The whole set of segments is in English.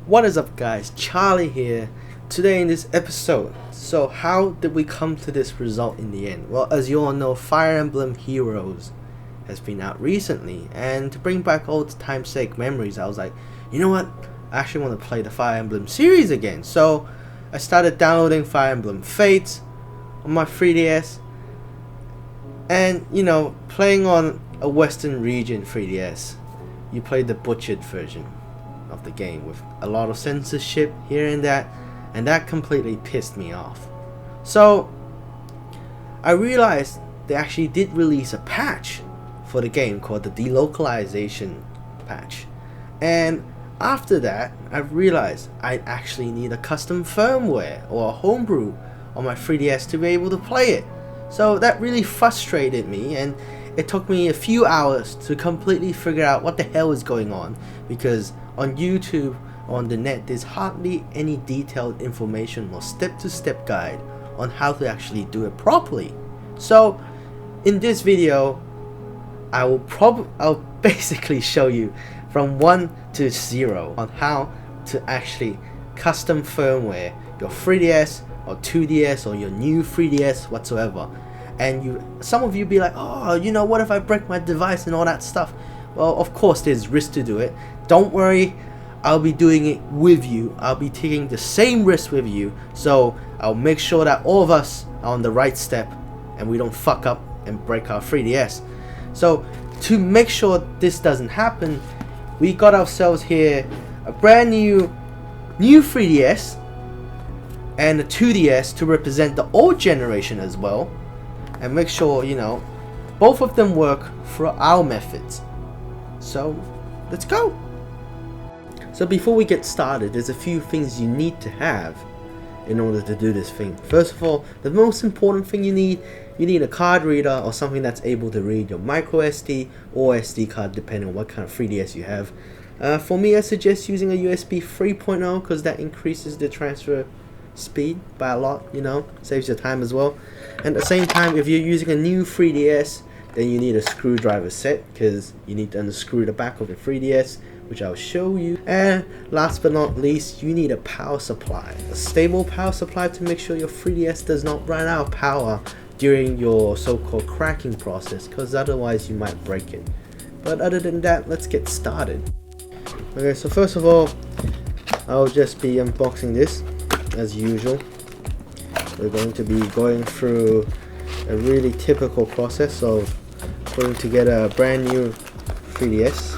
What is up, guys? Charlie here. Today in this episode, so how did we come to this result in the end? Well, as you all know, Fire Emblem Heroes has been out recently, and to bring back old time's sake memories, I was like, you know what? I actually want to play the Fire Emblem series again. So I started downloading Fire Emblem Fates on my 3DS, and playing on a Western region 3DS, you play the butchered version of the game with a lot of censorship here and that completely pissed me off. So I realized they actually did release a patch for the game called the delocalization patch, and after that I realized I actually need a custom firmware or a homebrew on my 3DS to be able to play it. So that really frustrated me, and it took me a few hours to completely figure out what the hell is going on, because on YouTube, on the net, there's hardly any detailed information or step-to-step guide on how to actually do it properly. So in this video, I'll basically show you from 1 to 0 on how to actually custom firmware your 3DS or 2DS or your new 3DS whatsoever. And some of you be like, oh, what if I break my device and all that stuff? Well, of course there's risk to do it. Don't worry, I'll be doing it with you. I'll be taking the same risk with you, so I'll make sure that all of us are on the right step and we don't fuck up and break our 3DS. So to make sure this doesn't happen, we got ourselves here a brand new 3DS and a 2DS to represent the old generation as well, and make sure both of them work for our methods. So let's go. So before we get started, there's a few things you need to have in order to do this thing. First of all, the most important thing you need a card reader or something that's able to read your micro SD or SD card depending on what kind of 3DS you have. For me, I suggest using a USB 3.0 because that increases the transfer speed by a lot, saves your time as well. And at the same time, if you're using a new 3DS, then you need a screwdriver set because you need to unscrew the back of the 3DS, which I'll show you. And last but not least, you need a power supply, a stable power supply to make sure your 3DS does not run out of power during your so-called cracking process, because otherwise you might break it. But other than that, let's get started. Okay, so first of all, I'll just be unboxing this as usual. We're going to be going through a really typical process of putting together a brand new 3DS.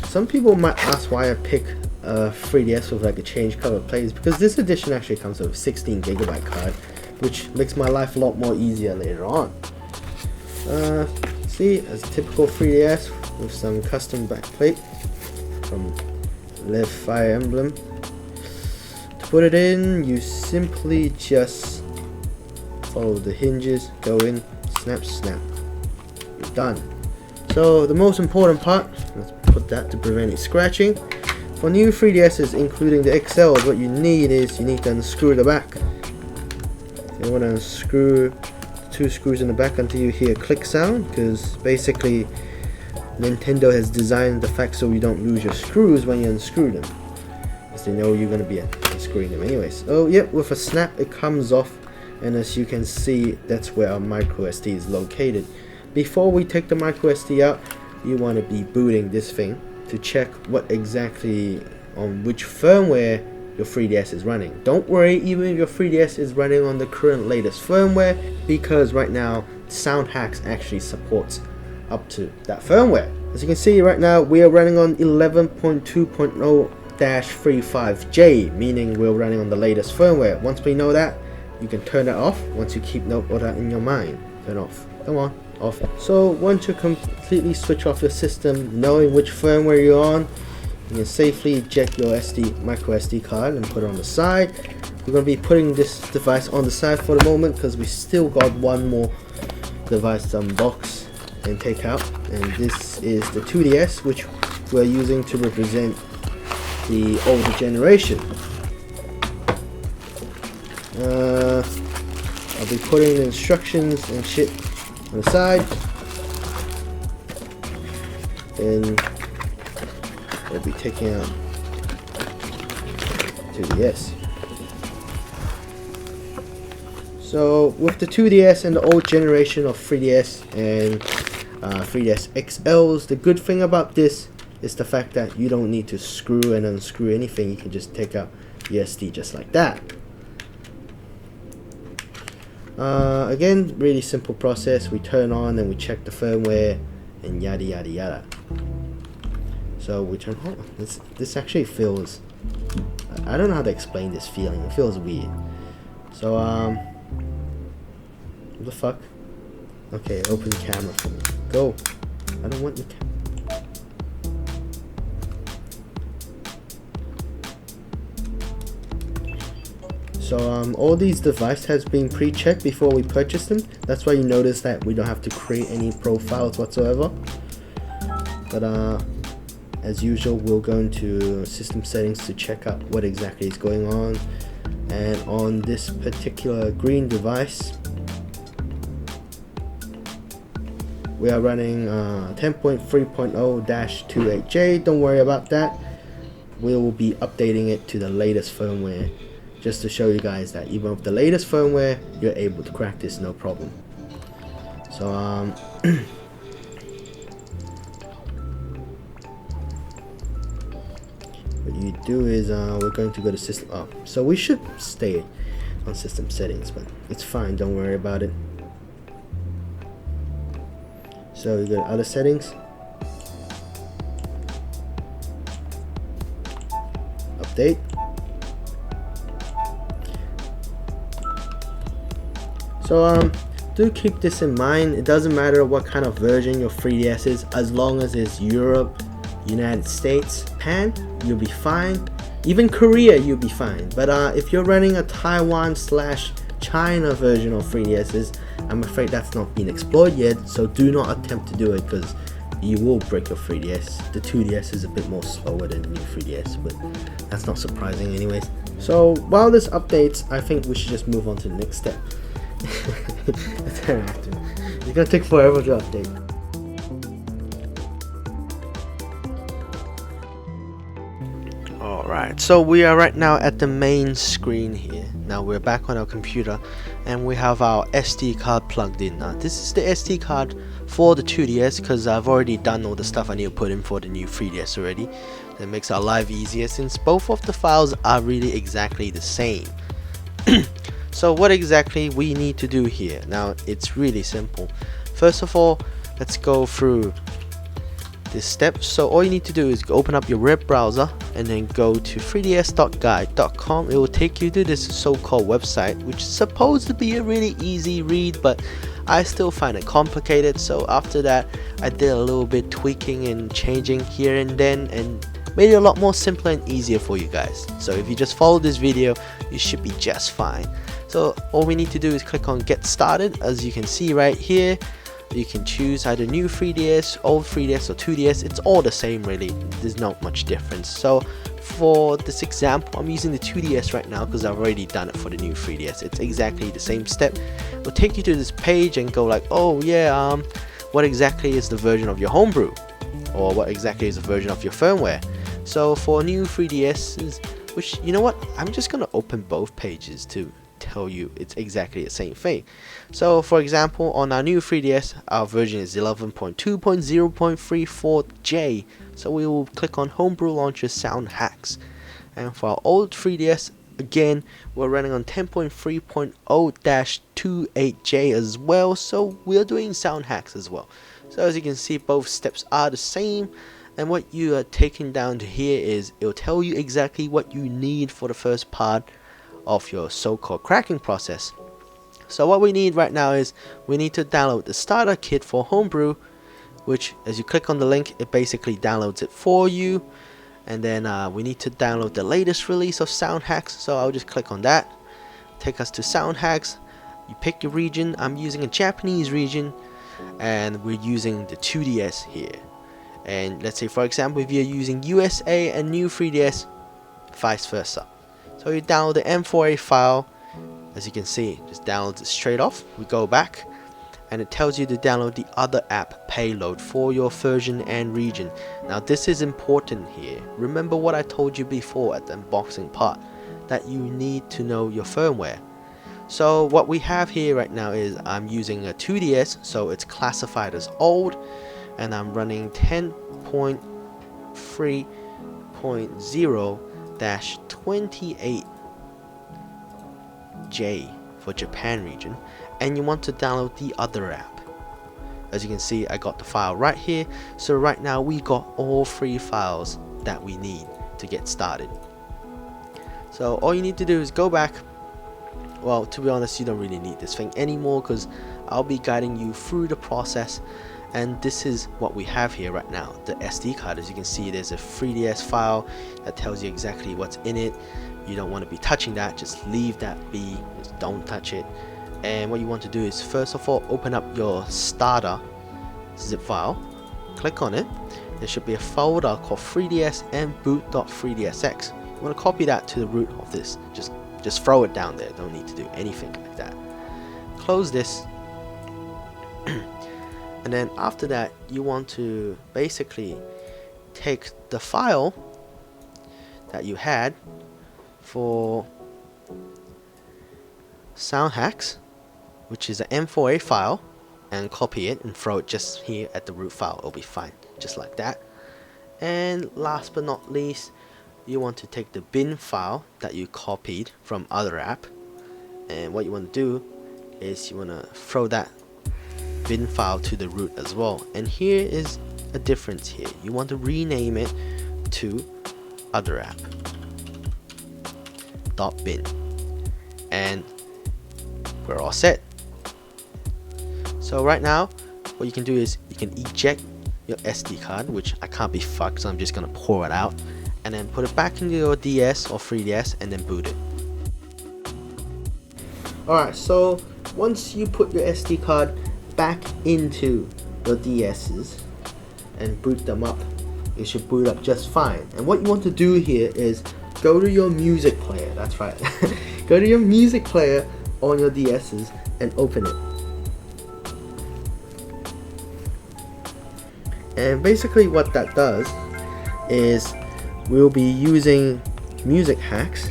Some people might ask why I pick a 3DS with like a change cover plate. It's because this edition actually comes with a 16GB card, which makes my life a lot more easier later on. See, as a typical 3DS with some custom backplate from Live Fire Emblem. To put it in, you simply just follow the hinges, go in, snap, snap. You're done. So the most important part, let's put that to prevent any scratching. For new 3DSs, including the XLs, what you need to unscrew the back. You want to unscrew the 2 screws in the back until you hear a click sound, because basically Nintendo has designed the fact so you don't lose your screws when you unscrew them, because they know you're going to be unscrewing them anyways. Oh yep, with a snap it comes off, and as you can see, that's where our micro SD is located. Before we take the micro SD out, you want to be booting this thing to check what exactly on which firmware your 3DS is running. Don't worry, even if your 3DS is running on the current latest firmware, because right now safehax actually supports up to that firmware. As you can see right now, we are running on 11.2.0-35J, meaning we're running on the latest firmware. Once we know that, you can turn it off. Once you keep note of that in your mind, turn off. Come on, off. So once you completely switch off your system, knowing which firmware you're on, you can safely eject your micro SD card and put it on the side. We're going to be putting this device on the side for the moment because we still got one more device to unbox and take out, and this is the 2DS, which we're using to represent the older generation. I'll be putting the instructions and shit on the side, then we'll be taking out 2DS. So with the 2DS and the old generation of 3DS and 3DS XLs, the good thing about this is the fact that you don't need to screw and unscrew anything. You can just take out the SD just like that. Again, really simple process. We turn on and we check the firmware and yada yada yada. So we turn on. This actually feels, I don't know how to explain this feeling. It feels weird. So what the fuck? Okay, open the camera for me. Go. I don't want the camera. So all these devices has been pre-checked before we purchase them. That's why you notice that we don't have to create any profiles whatsoever. But as usual, we'll go into system settings to check out what exactly is going on. And on this particular green device, we are running 10.3.0-28J. Don't worry about that. We will be updating it to the latest firmware, just to show you guys that even with the latest firmware, you're able to crack this no problem. So what you do is we're going to go to system. So we should stay on system settings, but it's fine. Don't worry about it. So we go to other settings, update. So do keep this in mind. It doesn't matter what kind of version your 3DS is, as long as it's Europe, United States, Japan, you'll be fine. Even Korea, you'll be fine. But if you're running a Taiwan/China version of 3DSs, I'm afraid that's not been explored yet. So do not attempt to do it, because you will break your 3DS. The 2DS is a bit more slower than the new 3DS, but that's not surprising anyways. So while this updates, I think we should just move on to the next step. It's gonna take forever to update. Alright, so we are right now at the main screen here. Now we're back on our computer and we have our SD card plugged in. Now this is the SD card for the 2DS, because I've already done all the stuff I need to put in for the new 3DS already. That makes our life easier, since both of the files are really exactly the same. So what exactly we need to do here? Now it's really simple. First of all, let's go through this step. So all you need to do is open up your web browser and then go to 3ds.guide.com. It will take you to this so-called website, which is supposed to be a really easy read, but I still find it complicated. So after that, I did a little bit tweaking and changing here and then, and made it a lot more simpler and easier for you guys. So if you just follow this video, you should be just fine. So all we need to do is click on get started. As you can see right here, you can choose either new 3DS, old 3DS or 2DS. It's all the same really, there's not much difference. So for this example, I'm using the 2DS right now because I've already done it for the new 3DS. It's exactly the same step. It'll take you to this page and go like, oh yeah, what exactly is the version of your homebrew? Or what exactly is the version of your firmware? So for new 3DSs, which, you know what, I'm just gonna open both pages to tell you it's exactly the same thing. So for example, on our new 3DS, our version is 11.2.0.34J. So we will click on homebrew launcher sound hacks. And for our old 3DS, again, we're running on 10.3.0-28J as well. So we're doing sound hacks as well. So as you can see, both steps are the same. And what you are taking down to here is, it will tell you exactly what you need for the first part of your so-called cracking process. So what we need right now is, we need to download the starter kit for homebrew, which as you click on the link, it basically downloads it for you. And then we need to download the latest release of sound hacks. So I'll just click on that, take us to sound hacks. You pick your region. I'm using a Japanese region, and we're using the 2DS here. And let's say for example, if you're using USA and new 3DS, vice versa. So you download the M4A file. As you can see, just downloads it straight off. We go back and it tells you to download the other app payload for your version and region. Now this is important here. Remember what I told you before at the unboxing part, that you need to know your firmware. So what we have here right now is I'm using a 2DS, so it's classified as old, and I'm running 10.3.0-28J for Japan region, and you want to download the other app. As you can see, I got the file right here, so right now we got all 3 files that we need to get started. So all you need to do is go back. Well, to be honest, you don't really need this thing anymore because I'll be guiding you through the process, and this is what we have here right now, the SD card. As you can see, there's a 3DS file that tells you exactly what's in it. You don't want to be touching that, just leave that be, just don't touch it. And what you want to do is first of all open up your starter zip file, click on it. There should be a folder called 3ds and boot.3dsx. You want to copy that to the root of this, just throw it down there, don't need to do anything like that. Close this, and then after that you want to basically take the file that you had for safehax, which is an M4A file, and copy it and throw it just here at the root file. It'll be fine, just like that. And last but not least, you want to take the bin file that you copied from other app, and what you want to do is you want to throw that bin file to the root as well. And here is a difference here. You want to rename it to other app .bin, and we're all set. So right now what you can do is you can eject your SD card, which I can't be fucked, so I'm just gonna pour it out, and then put it back into your DS or 3DS and then boot it. Alright, so once you put your SD card back into your DS's and boot them up, it should boot up just fine. And what you want to do here is go to your music player, that's right. Go to your music player on your DS's and open it. And basically what that does is we'll be using safehax,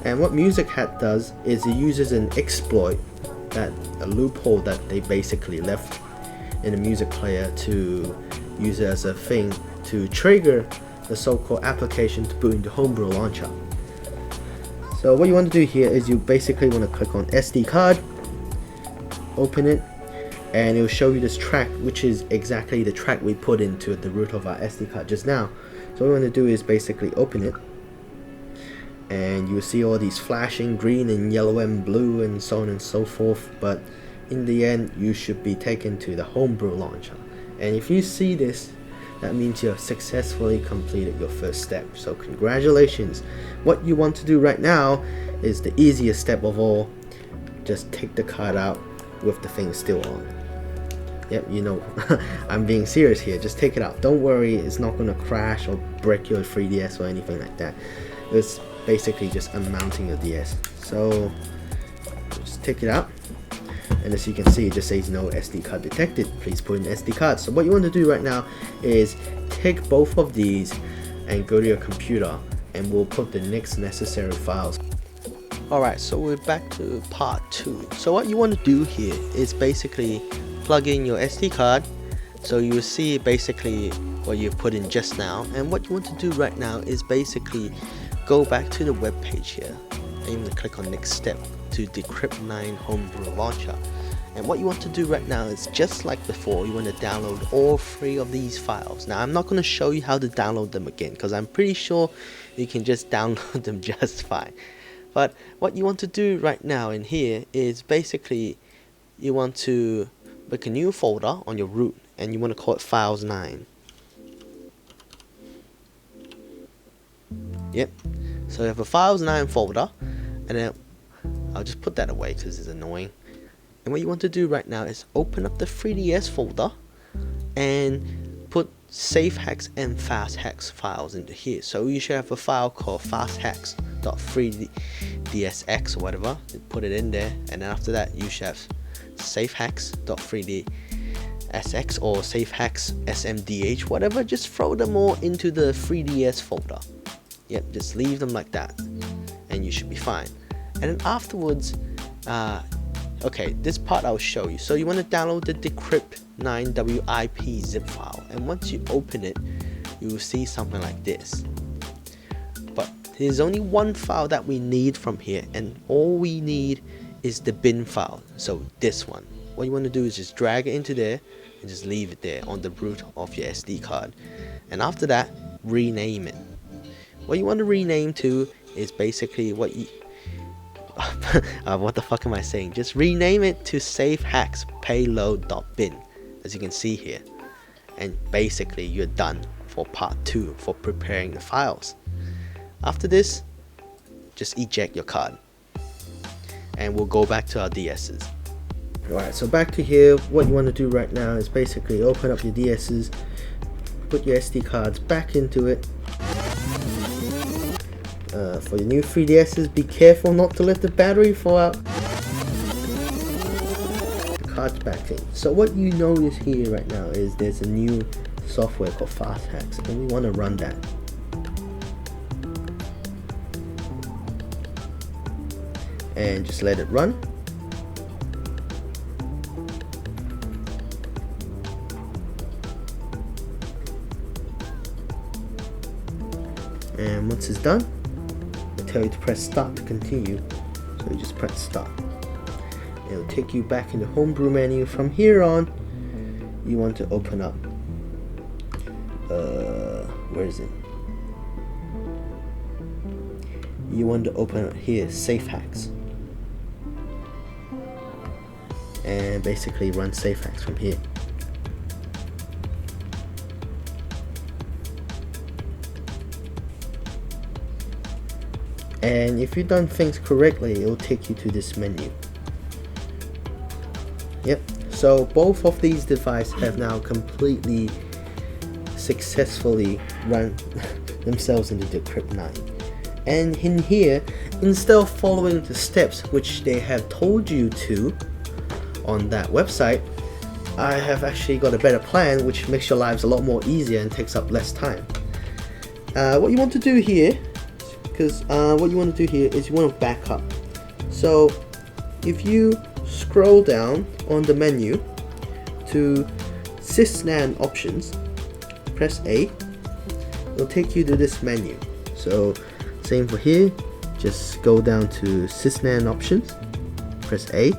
and what safehax does is it uses an exploit, that a loophole that they basically left in the music player, to use it as a thing to trigger the so-called application to boot into homebrew launcher. So what you want to do here is you basically want to click on SD card, open it, and it will show you this track, which is exactly the track we put into the root of our SD card just now. So what we want to do is basically open it, and you'll see all these flashing green and yellow and blue and so on and so forth, but in the end you should be taken to the homebrew launcher. And if you see this, that means you have successfully completed your first step, so congratulations. What you want to do right now is the easiest step of all. Just take the card out with the thing still on. Yep, you know, I'm being serious here. Just take it out. Don't worry, it's not going to crash or break your 3DS or anything like that. It's basically just unmounting your DS. So just take it out, and as you can see, it just says no SD card detected. Please put in SD card. So what you want to do right now is take both of these and go to your computer, and we'll put the next necessary files. Alright, so we're back to part 2. So what you want to do here is basically plug in your SD card. So you will see basically what you put in just now, and what you want to do right now is basically go back to the web page here, and you want to click on next step to decrypt 9 homebrew launcher. And what you want to do right now is just like before, you want to download all 3 of these files. Now I'm not going to show you how to download them again, because I'm pretty sure you can just download them just fine. But what you want to do right now in here is basically you want to make a new folder on your root, and you want to call it files 9. Yep, so you have a files 9 folder, and then I'll just put that away because it's annoying. And what you want to do right now is open up the 3ds folder and put safehax and fasthex files into here. So you should have a file called fasthex.3dsx or whatever. Put it in there, and then after that you should have safehax.3dsx or safehax smdh, whatever, just throw them all into the 3ds folder. Yep, just leave them like that and you should be fine. And then afterwards, okay, this part I'll show you. So you want to download the decrypt9 WIP zip file, and once you open it, you will see something like this. But there's only one file that we need from here, and all we need is the bin file. So this one. What you want to do is just drag it into there and just leave it there on the root of your SD card. And after that, rename it. What you want to rename to is basically what you what the fuck am I saying? Just rename it to safehax payload.bin, as you can see here. And basically you're done for part 2 for preparing the files. After this, just eject your card and we'll go back to our DS's. Alright, so back to here. What you want to do right now is basically open up your DS's, put your SD cards back into it. For your new 3DS's, be careful not to let the battery fall out. The cards back in. So what you notice here right now is there's a new software called safehax, and we want to run that. And just let it run. And once it's done, tell you to press start to continue, so you just press start. It'll take you back in the homebrew menu. From here on, you want to open up where is it? You want to open up here safehax and basically run safehax from here. And if you've done things correctly, it will take you to this menu. Yep, so both of these devices have now completely successfully run themselves into Decrypt9. And in here, instead of following the steps which they have told you to on that website, I have actually got a better plan which makes your lives a lot more easier and takes up less time. What you want to do here, because what you want to do here is you want to back up. So if you scroll down on the menu to sysnan options, press A, it'll take you to this menu. So same for here, just go down to sysnan options, press A,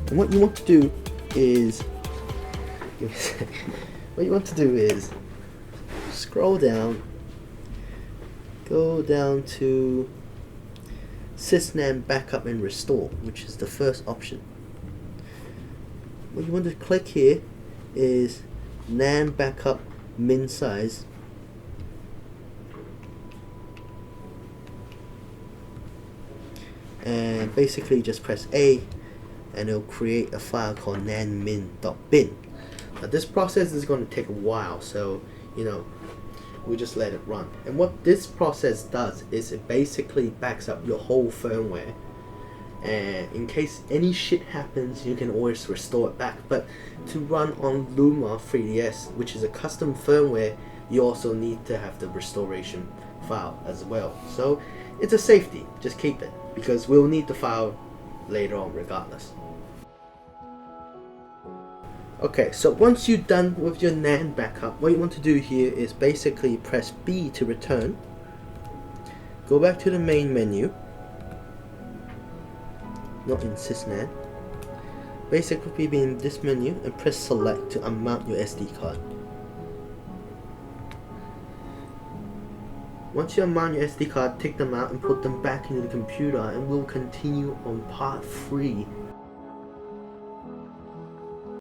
and what you want to do is scroll down, go down to sysnan backup and restore, which is the first option. What you want to click here is nan backup min size, and basically just press A and it'll create a file called nanmin.bin. Now this process is going to take a while, so we just let it run. And what this process does is it basically backs up your whole firmware, and in case any shit happens you can always restore it back. But to run on Luma 3DS, which is a custom firmware, you also need to have the restoration file as well. So it's a safety, just keep it, because we'll need the file later on regardless. Okay, so once you're done with your NAN backup, what you want to do here is basically press B to return, go back to the main menu, not in sysnan, basically be in this menu, and press select to unmount your SD card. Once you unmount your SD card, take them out and put them back into the computer, and we'll continue on part 3